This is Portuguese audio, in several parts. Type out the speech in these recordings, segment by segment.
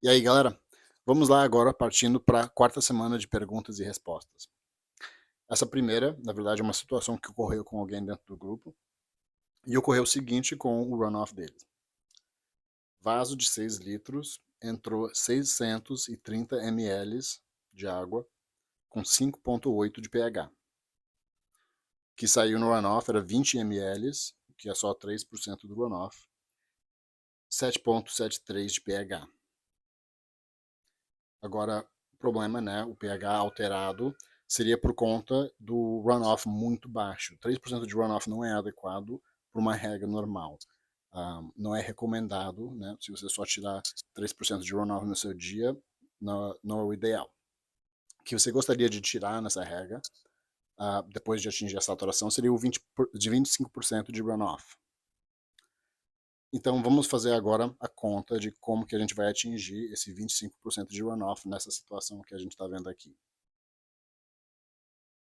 E aí, galera, vamos lá agora partindo para a quarta semana de perguntas e respostas. Essa primeira, na verdade, é uma situação que ocorreu com alguém dentro do grupo, e ocorreu o seguinte com o runoff deles. Vaso de 6 litros, entrou 630 ml de água com 5,8 de pH. O que saiu no runoff era 20 ml, que é só 3% do runoff, 7,73 de pH. Agora, o problema, né, o pH alterado, seria por conta do runoff muito baixo. 3% de runoff não é adequado para uma regra normal. Não é recomendado, né, se você só tirar 3% de runoff no seu dia, não é o ideal. O que você gostaria de tirar nessa regra, depois de atingir a saturação, seria o 25% de runoff. Então vamos fazer agora a conta de como que a gente vai atingir esse 25% de runoff nessa situação que a gente está vendo aqui.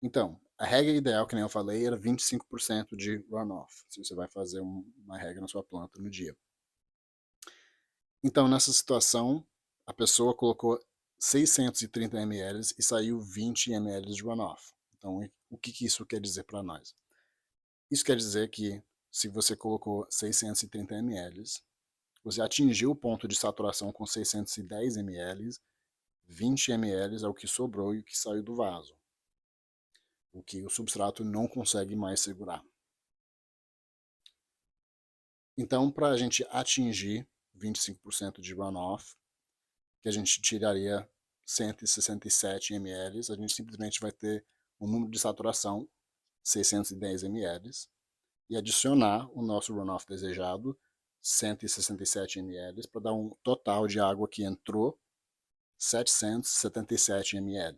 Então, a regra ideal, que nem eu falei, era 25% de runoff, se você vai fazer uma regra na sua planta no dia. Então, nessa situação, a pessoa colocou 630 ml e saiu 20 ml de runoff. Então, o que isso quer dizer para nós? Isso quer dizer que se você colocou 630 ml, você atingiu o ponto de saturação com 610 ml, 20 ml é o que sobrou e o que saiu do vaso, o que o substrato não consegue mais segurar. Então, para a gente atingir 25% de runoff, que a gente tiraria 167 ml, a gente simplesmente vai ter o número de saturação, 610 ml, e adicionar o nosso runoff desejado, 167 ml, para dar um total de água que entrou, 777 ml.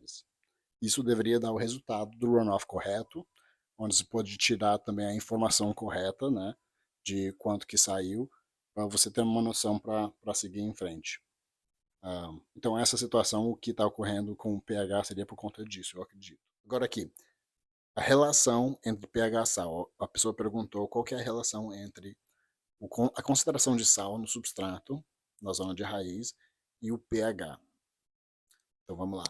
Isso deveria dar o resultado do runoff correto, onde você pode tirar também a informação correta, né, de quanto que saiu, para você ter uma noção para seguir em frente. Então essa situação, o que está ocorrendo com o pH seria por conta disso, eu acredito. Agora aqui, a relação entre pH e sal. A pessoa perguntou qual que é a relação entre a concentração de sal no substrato, na zona de raiz, e o pH. Então vamos lá.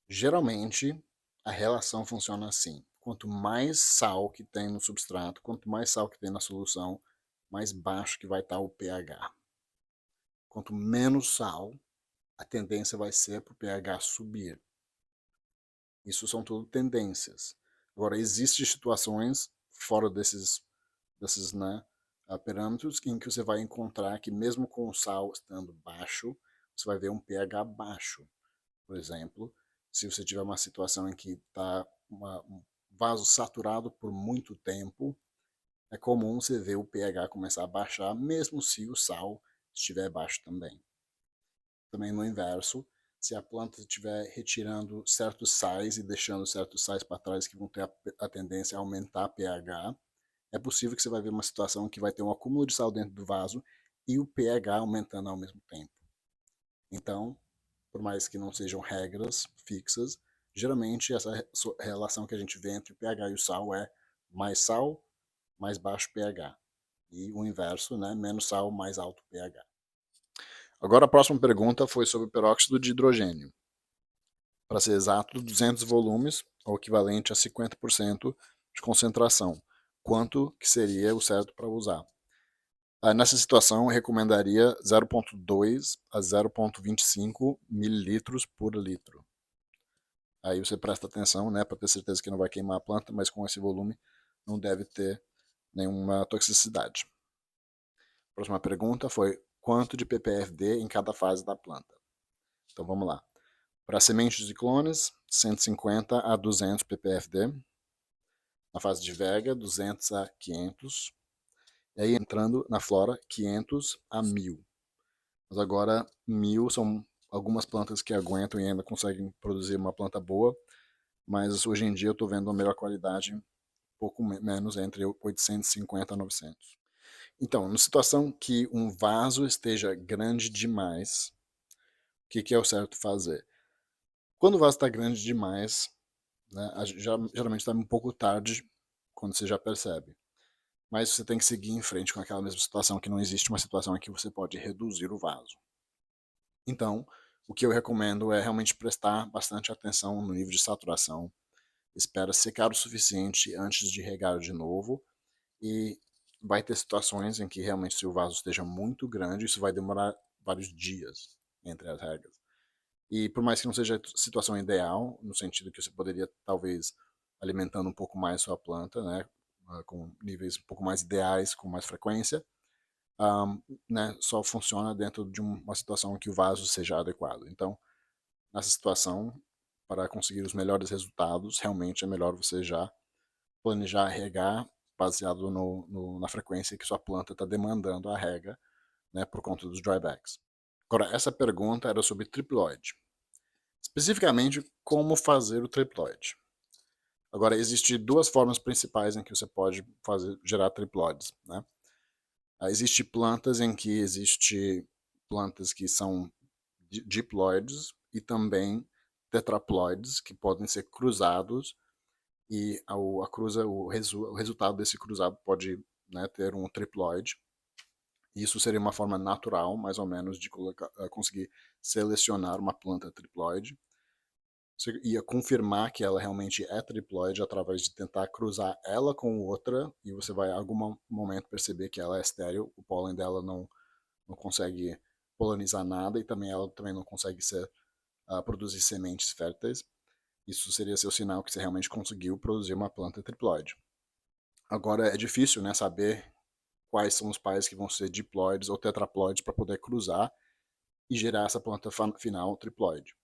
Geralmente, a relação funciona assim. Quanto mais sal que tem no substrato, quanto mais sal que tem na solução, mais baixo que vai estar o pH. Quanto menos sal, a tendência vai ser para o pH subir. Isso são tudo tendências. Agora, existem situações fora desses né, parâmetros em que você vai encontrar que mesmo com o sal estando baixo, você vai ver um pH baixo. Por exemplo, se você tiver uma situação em que está um vaso saturado por muito tempo, é comum você ver o pH começar a baixar, mesmo se o sal estiver baixo também. Também no inverso, se a planta estiver retirando certos sais e deixando certos sais para trás que vão ter a tendência a aumentar pH, é possível que você vai ver uma situação que vai ter um acúmulo de sal dentro do vaso e o pH aumentando ao mesmo tempo. Então, por mais que não sejam regras fixas, geralmente essa relação que a gente vê entre o pH e o sal é mais sal, mais baixo pH. E o inverso, né? Menos sal, mais alto pH. Agora a próxima pergunta foi sobre o peróxido de hidrogênio. Para ser exato, 200 volumes, ou equivalente a 50% de concentração. Quanto que seria o certo para usar? Nessa situação, eu recomendaria 0,2 a 0,25 mililitros por litro. Aí você presta atenção, né, para ter certeza que não vai queimar a planta, mas com esse volume não deve ter nenhuma toxicidade. A próxima pergunta foi quanto de ppfd em cada fase da planta. Então vamos lá. Para sementes de clones, 150 a 200 ppfd. Na fase de vega, 200 a 500. E aí entrando na flora, 500 a 1000. Mas agora 1000 são algumas plantas que aguentam e ainda conseguem produzir uma planta boa, mas hoje em dia eu estou vendo uma melhor qualidade, um pouco menos, entre 850 a 900. Então, na situação que um vaso esteja grande demais, o que é o certo fazer? Quando o vaso está grande demais, né, geralmente está um pouco tarde, quando você já percebe. Mas você tem que seguir em frente com aquela mesma situação, que não existe uma situação em que você pode reduzir o vaso. Então, o que eu recomendo é realmente prestar bastante atenção no nível de saturação, espera secar o suficiente antes de regar de novo, e vai ter situações em que realmente se o vaso esteja muito grande, isso vai demorar vários dias entre as regas. E por mais que não seja a situação ideal, no sentido que você poderia talvez alimentando um pouco mais sua planta, né, com níveis um pouco mais ideais, com mais frequência, um, né, só funciona dentro de uma situação em que o vaso seja adequado. Então, nessa situação, para conseguir os melhores resultados, realmente é melhor você já planejar regar baseado na frequência que sua planta está demandando a rega, né, por conta dos drybacks. Agora, essa pergunta era sobre triploide. Especificamente, como fazer o triploide. Agora, existem duas formas principais em que você pode gerar triploides, né? Existem plantas em que plantas que são diploides e também tetraploides que podem ser cruzados e o resultado desse cruzado pode, né, ter um triploide. Isso seria uma forma natural, mais ou menos, de conseguir selecionar uma planta triploide. Você ia confirmar que ela realmente é triploide através de tentar cruzar ela com outra e você vai em algum momento perceber que ela é estéril, o pólen dela não consegue polinizar nada e também ela também não consegue produzir sementes férteis. Isso seria seu sinal que você realmente conseguiu produzir uma planta triploide. Agora é difícil, né, saber quais são os pais que vão ser diploides ou tetraploides para poder cruzar e gerar essa planta final triploide.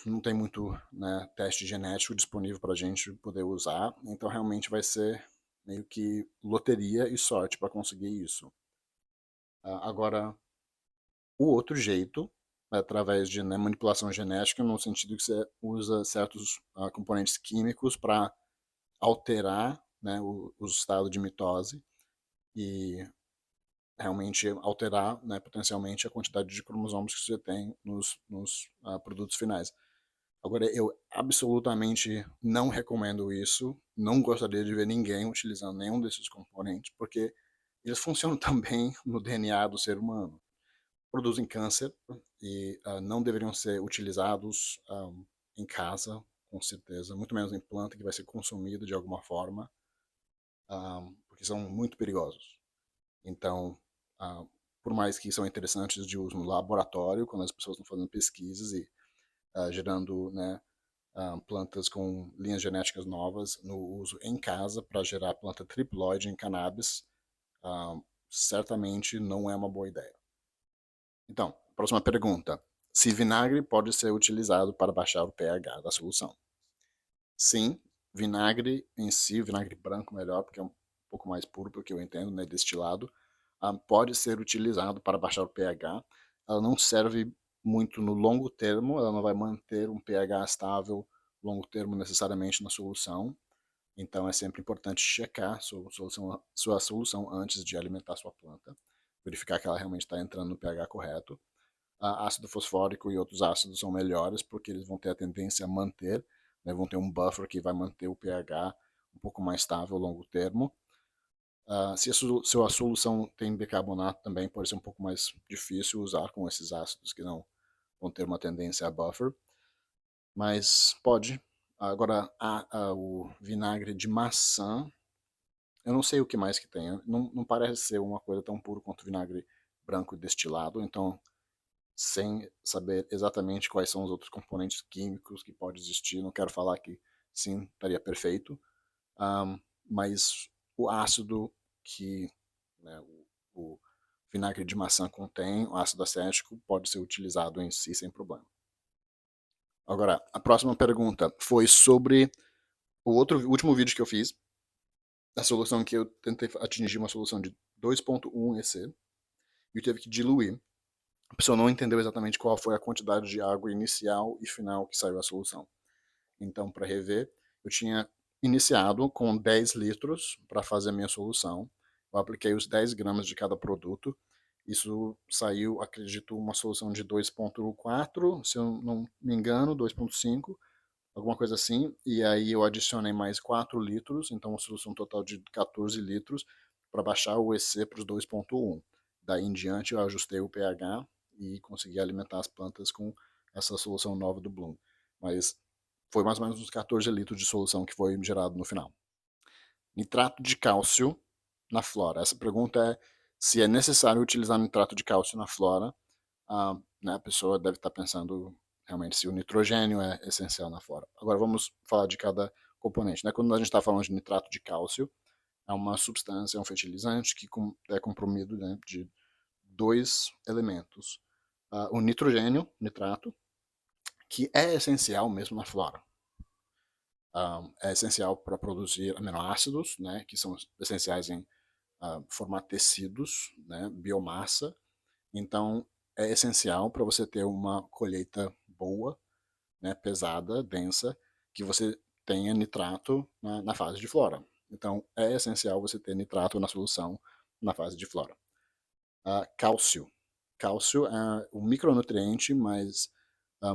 Não tem muito, né, teste genético disponível para a gente poder usar, então realmente vai ser meio que loteria e sorte para conseguir isso. Agora, o outro jeito é através de, né, manipulação genética, no sentido que você usa certos componentes químicos para alterar, né, o estado de mitose e realmente alterar, né, potencialmente a quantidade de cromossomos que você tem nos produtos finais. Agora, eu absolutamente não recomendo isso, não gostaria de ver ninguém utilizando nenhum desses componentes, porque eles funcionam também no DNA do ser humano. Produzem câncer e não deveriam ser utilizados em casa, com certeza, muito menos em planta que vai ser consumido de alguma forma, porque são muito perigosos. Então, por mais que são interessantes de uso no laboratório, quando as pessoas estão fazendo pesquisas e gerando, né, plantas com linhas genéticas novas no uso em casa para gerar planta triploide em cannabis, certamente não é uma boa ideia. Então, próxima pergunta. Se vinagre pode ser utilizado para baixar o pH da solução? Sim, vinagre em si, vinagre branco melhor, porque é um pouco mais puro, pelo que eu entendo, né, destilado, pode ser utilizado para baixar o pH. Ela não serve muito no longo termo, ela não vai manter um pH estável longo termo necessariamente na solução, então é sempre importante checar sua solução antes de alimentar sua planta, verificar que ela realmente está entrando no pH correto. Ácido fosfórico e outros ácidos são melhores porque eles vão ter a tendência a manter, né, vão ter um buffer que vai manter o pH um pouco mais estável a longo termo. Se a solução tem bicarbonato também pode ser um pouco mais difícil usar com esses ácidos que não vão ter uma tendência a buffer, mas pode. Agora, o vinagre de maçã, eu não sei o que mais que tem, não parece ser uma coisa tão pura quanto o vinagre branco destilado, então sem saber exatamente quais são os outros componentes químicos que pode existir. Não quero falar que sim, estaria perfeito, mas o ácido que, né, o vinagre de maçã contém, o ácido acético, pode ser utilizado em si sem problema. Agora, a próxima pergunta foi sobre o último vídeo que eu fiz, a solução que eu tentei atingir uma solução de 2.1 EC e eu teve que diluir. A pessoa não entendeu exatamente qual foi a quantidade de água inicial e final que saiu a solução. Então, para rever, eu tinha iniciado com 10 litros para fazer a minha solução. Eu apliquei os 10 gramas de cada produto. Isso saiu, acredito, uma solução de 2.4, se eu não me engano, 2.5, alguma coisa assim. E aí eu adicionei mais 4 litros, então uma solução total de 14 litros para baixar o EC para os 2.1. Daí em diante eu ajustei o pH e conseguir alimentar as plantas com essa solução nova do Bloom. Mas foi mais ou menos uns 14 litros de solução que foi gerado no final. Nitrato de cálcio na flora. Essa pergunta é se é necessário utilizar nitrato de cálcio na flora. Né, a pessoa deve estar pensando realmente se o nitrogênio é essencial na flora. Agora vamos falar de cada componente. Né? Quando a gente está falando de nitrato de cálcio, é uma substância, é um fertilizante que é compromido, né, de dois elementos. O nitrogênio, nitrato, que é essencial mesmo na flora. É essencial para produzir aminoácidos, né, que são essenciais em formar tecidos, né, biomassa. Então, é essencial para você ter uma colheita boa, né, pesada, densa, que você tenha nitrato na fase de flora. Então, é essencial você ter nitrato na solução na fase de flora. Cálcio. Cálcio é um micronutriente, mas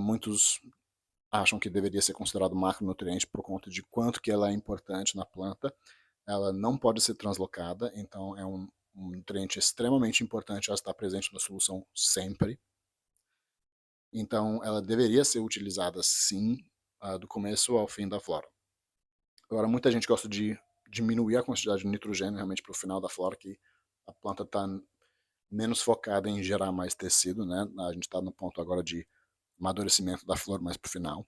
muitos acham que deveria ser considerado macronutriente por conta de quanto que ela é importante na planta. Ela não pode ser translocada, então é um nutriente extremamente importante ela estar presente na solução sempre. Então ela deveria ser utilizada sim, do começo ao fim da flora. Agora muita gente gosta de diminuir a quantidade de nitrogênio realmente para o final da flora, que a planta está menos focada em gerar mais tecido, né? A gente está no ponto agora de amadurecimento da flor mais para o final.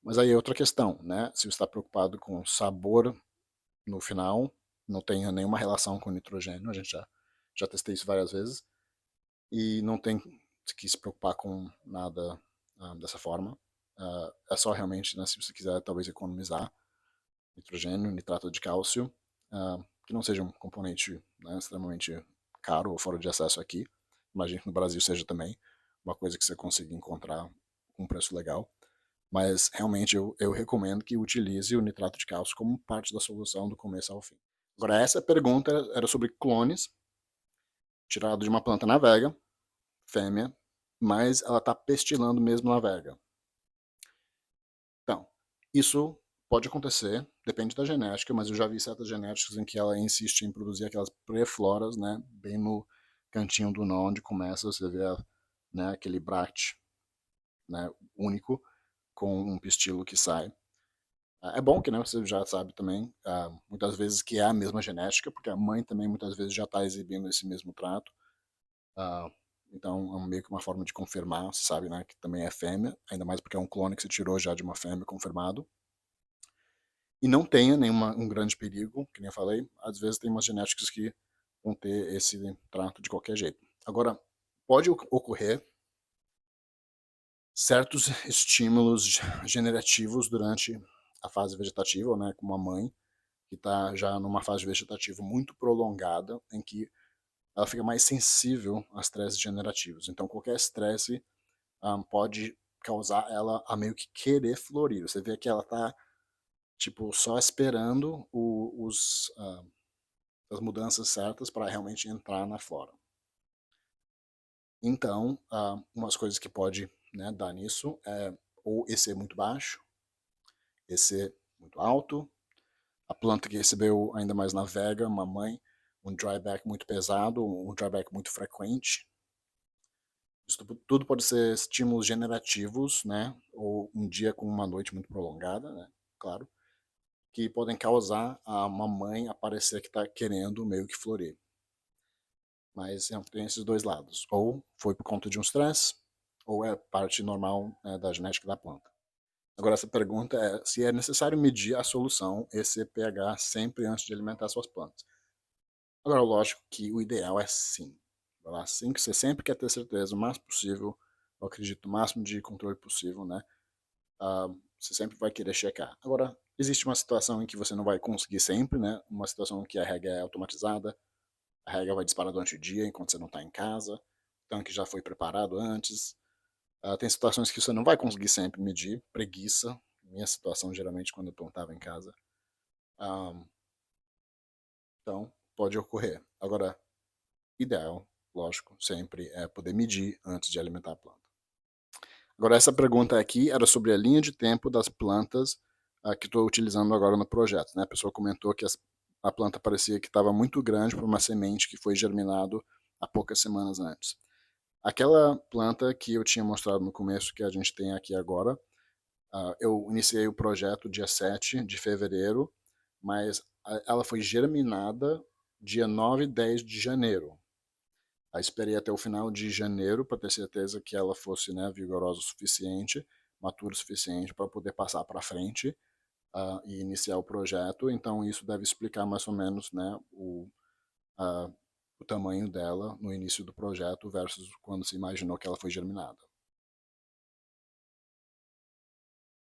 Mas aí é outra questão, né? Se você está preocupado com sabor no final, não tenha nenhuma relação com nitrogênio, a gente já testei isso várias vezes, e não tem que se preocupar com nada dessa forma. É só realmente, né, se você quiser talvez economizar nitrogênio, nitrato de cálcio, que não seja um componente, né, extremamente caro ou fora de acesso aqui. Imagino que no Brasil seja também uma coisa que você consiga encontrar com um preço legal. Mas realmente eu recomendo que utilize o nitrato de cálcio como parte da solução do começo ao fim. Agora, essa pergunta era sobre clones, tirado de uma planta na vega, fêmea, mas ela está pestilando mesmo na vega. Então, isso pode acontecer, depende da genética, mas eu já vi certas genéticas em que ela insiste em produzir aquelas pré-floras, né, bem no cantinho do nó, onde começa, você vê né, aquele bract, né, único, com um pistilo que sai. É bom que, né, você já sabe também, muitas vezes que é a mesma genética, porque a mãe também muitas vezes já está exibindo esse mesmo trato. Então é meio que uma forma de confirmar, você sabe, né, que também é fêmea, ainda mais porque é um clone que se tirou já de uma fêmea confirmado. E não tenha um grande perigo, que nem eu falei, às vezes tem umas genéticas que vão ter esse trato de qualquer jeito. Agora, pode ocorrer certos estímulos generativos durante a fase vegetativa, né, como a mãe, que está já numa fase vegetativa muito prolongada, em que ela fica mais sensível a estresses generativos. Então, qualquer estresse pode causar ela a meio que querer florir. Você vê que ela está tipo, só esperando as mudanças certas para realmente entrar na flora. Então, umas coisas que pode, né, dar nisso é ou EC muito baixo, EC muito alto, a planta que recebeu ainda mais na vega, uma mãe, um dryback muito pesado, um dryback muito frequente. Isso tudo pode ser estímulos generativos, né, ou um dia com uma noite muito prolongada, né, claro, que podem causar a uma mãe aparecer que está querendo meio que florir. Mas tem esses dois lados. Ou foi por conta de um estresse, ou é parte normal, né, da genética da planta. Agora, essa pergunta é se é necessário medir a solução, esse pH, sempre antes de alimentar suas plantas. Agora, lógico que o ideal é sim. Assim que você sempre quer ter certeza o máximo possível, eu acredito, o máximo de controle possível, né? Você sempre vai querer checar. Agora, existe uma situação em que você não vai conseguir sempre, né? Uma situação em que a rega é automatizada, a rega vai disparar durante o dia enquanto você não está em casa, o tanque já foi preparado antes. Tem situações que você não vai conseguir sempre medir, preguiça, minha situação geralmente quando eu estava em casa. Então, pode ocorrer. Agora, ideal, lógico, sempre é poder medir antes de alimentar a planta. Agora, essa pergunta aqui era sobre a linha de tempo das plantas que estou utilizando agora no projeto. Né? A pessoa comentou que a planta parecia que estava muito grande para uma semente que foi germinado há poucas semanas antes. Aquela planta que eu tinha mostrado no começo, que a gente tem aqui agora, eu iniciei o projeto dia 7 de fevereiro, mas ela foi germinada dia 9 e 10 de janeiro. Aí esperei até o final de janeiro para ter certeza que ela fosse, né, vigorosa o suficiente, matura o suficiente para poder passar para frente e iniciar o projeto. Então isso deve explicar mais ou menos, né, uh, o tamanho dela no início do projeto versus quando se imaginou que ela foi germinada.